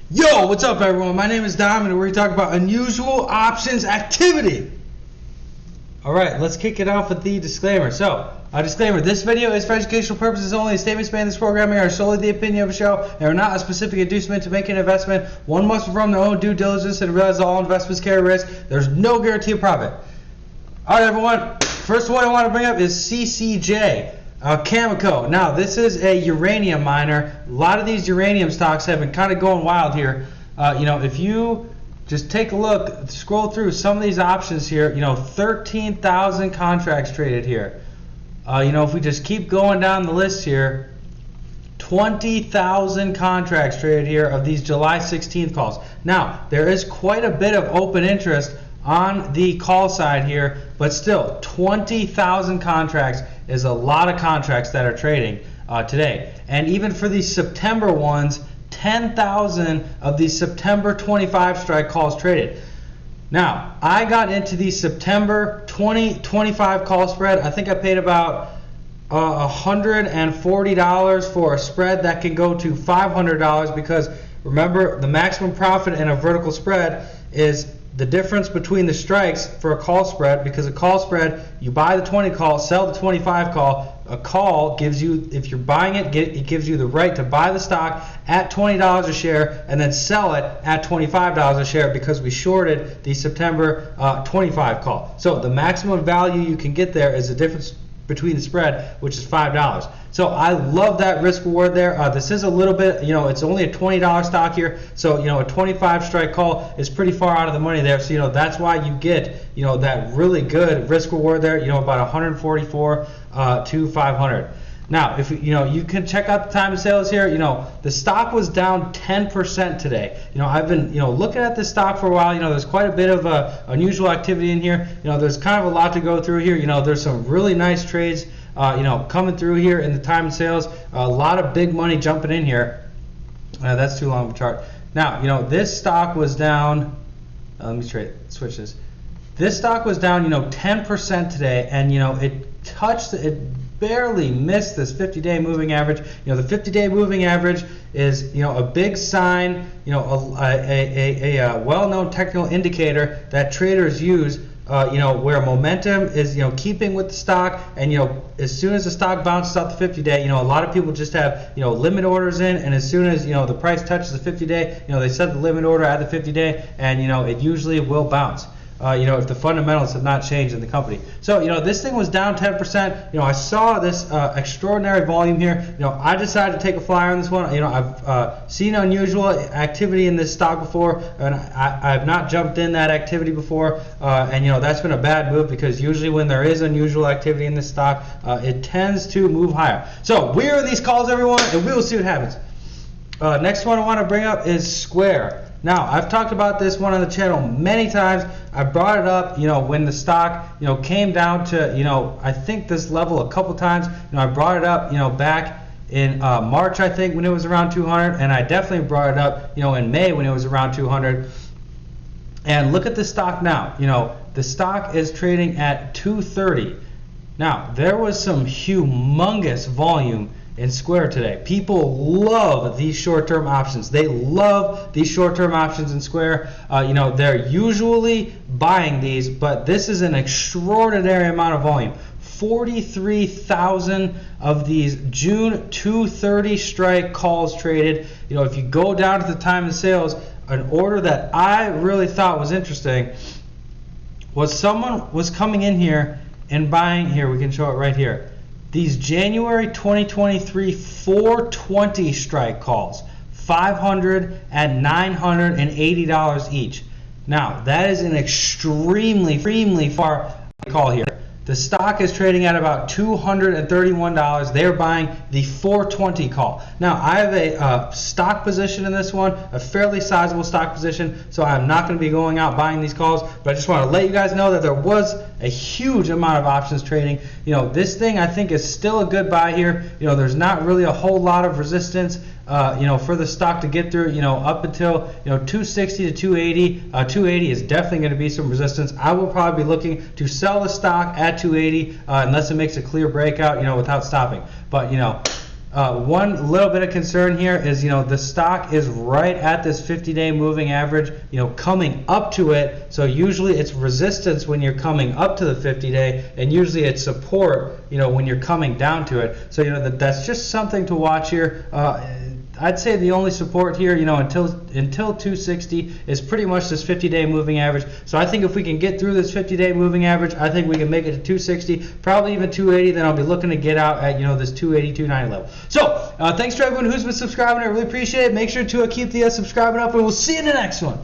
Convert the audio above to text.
Yo, what's up everyone? My name is Dom and we're going to talk about unusual options activity. Alright, let's kick it off with the disclaimer. So, a disclaimer, this video is for educational purposes only. Statements made in this programming are solely the opinion of the show and are not a specific inducement to make an investment. One must perform their own due diligence and realize that all investments carry risk. There's no guarantee of profit. Alright everyone, first one I want to bring up is CCJ. Cameco. Now, this is a uranium miner. A lot of these uranium stocks have been kind of going wild here. If you just take a look, scroll through some of these options here, 13,000 contracts traded here. If we just keep going down the list here, 20,000 contracts traded here of these July 16th calls. Now, there is quite a bit of open interest on the call side here, but still 20,000 contracts is a lot of contracts that are trading today. And even for these September ones, 10,000 of these September 25 strike calls traded. Now, I got into the September 2025 call spread. I think I paid about $140 for a spread that can go to $500 because remember, the maximum profit in a vertical spread is the difference between the strikes for a call spread, because a call spread, you buy the 20 call, sell the 25 call. A call gives you, if you're buying it, it gives you the right to buy the stock at $20 a share and then sell it at $25 a share because we shorted the September 25 call. So the maximum value you can get there is the difference between the spread, which is $5. So I love that risk reward there. This is a little bit, it's only a $20 stock here, so a 25 strike call is pretty far out of the money there. So that's why you get that really good risk reward there. About 144 to 500. Now, if you can check out the time of sales here. The stock was down 10% today. I've been looking at this stock for a while. There's quite a bit of unusual activity in here. There's kind of a lot to go through here. There's some really nice trades coming through here in the time of sales. A lot of big money jumping in here. That's too long of a chart. Now, this stock was down. Let me switch this. This stock was down 10% today, and it barely missed this 50-day moving average. The 50-day moving average is a big sign, a well-known technical indicator that traders use, where momentum is keeping with the stock, and as soon as the stock bounces off the 50-day, a lot of people just have limit orders in, and as soon as the price touches the 50-day, they set the limit order at the 50-day, and it usually will bounce. If the fundamentals have not changed in the company. So, this thing was down 10%. I saw this extraordinary volume here. I decided to take a flyer on this one. I've seen unusual activity in this stock before, and I've not jumped in that activity before. And that's been a bad move because usually when there is unusual activity in this stock, it tends to move higher. So, we're in these calls, everyone, and we will see what happens. Next one I want to bring up is Square. Now, I've talked about this one on the channel many times. I brought it up, when the stock, came down to, I think this level a couple times. I brought it up, back in March, I think, when it was around 200, and I definitely brought it up, in May when it was around 200. And look at the stock now. The stock is trading at 230. Now, there was some humongous volume in Square today. People love these short-term options. They love these short-term options in Square. They're usually buying these, but this is an extraordinary amount of volume. 43,000 of these June 230 strike calls traded. If you go down to the time of sales, an order that I really thought was interesting was someone was coming in here and buying, here we can show it right here, these January 2023 420 strike calls, 500 at $980 each. Now, that is an extremely far call here. The stock is trading at about $231. They're buying the 420 call. Now, I have a stock position in this one, a fairly sizable stock position, so I'm not going to be going out buying these calls, but I just want to let you guys know that there was a huge amount of options trading. This thing I think is still a good buy here. There's not really a whole lot of resistance. For the stock to get through, up until 260 to 280. 280 is definitely going to be some resistance. I will probably be looking to sell the stock at 280 unless it makes a clear breakout, without stopping. But One little bit of concern here is, the stock is right at this 50-day moving average, coming up to it. So usually it's resistance when you're coming up to the 50-day, and usually it's support, when you're coming down to it. So, that's just something to watch here. I'd say the only support here, until 260 is pretty much this 50-day moving average. So I think if we can get through this 50-day moving average, I think we can make it to 260, probably even 280. Then I'll be looking to get out at this 280, 290 level. So thanks to everyone who's been subscribing. I really appreciate it. Make sure to keep the subscribing up, and we'll see you in the next one.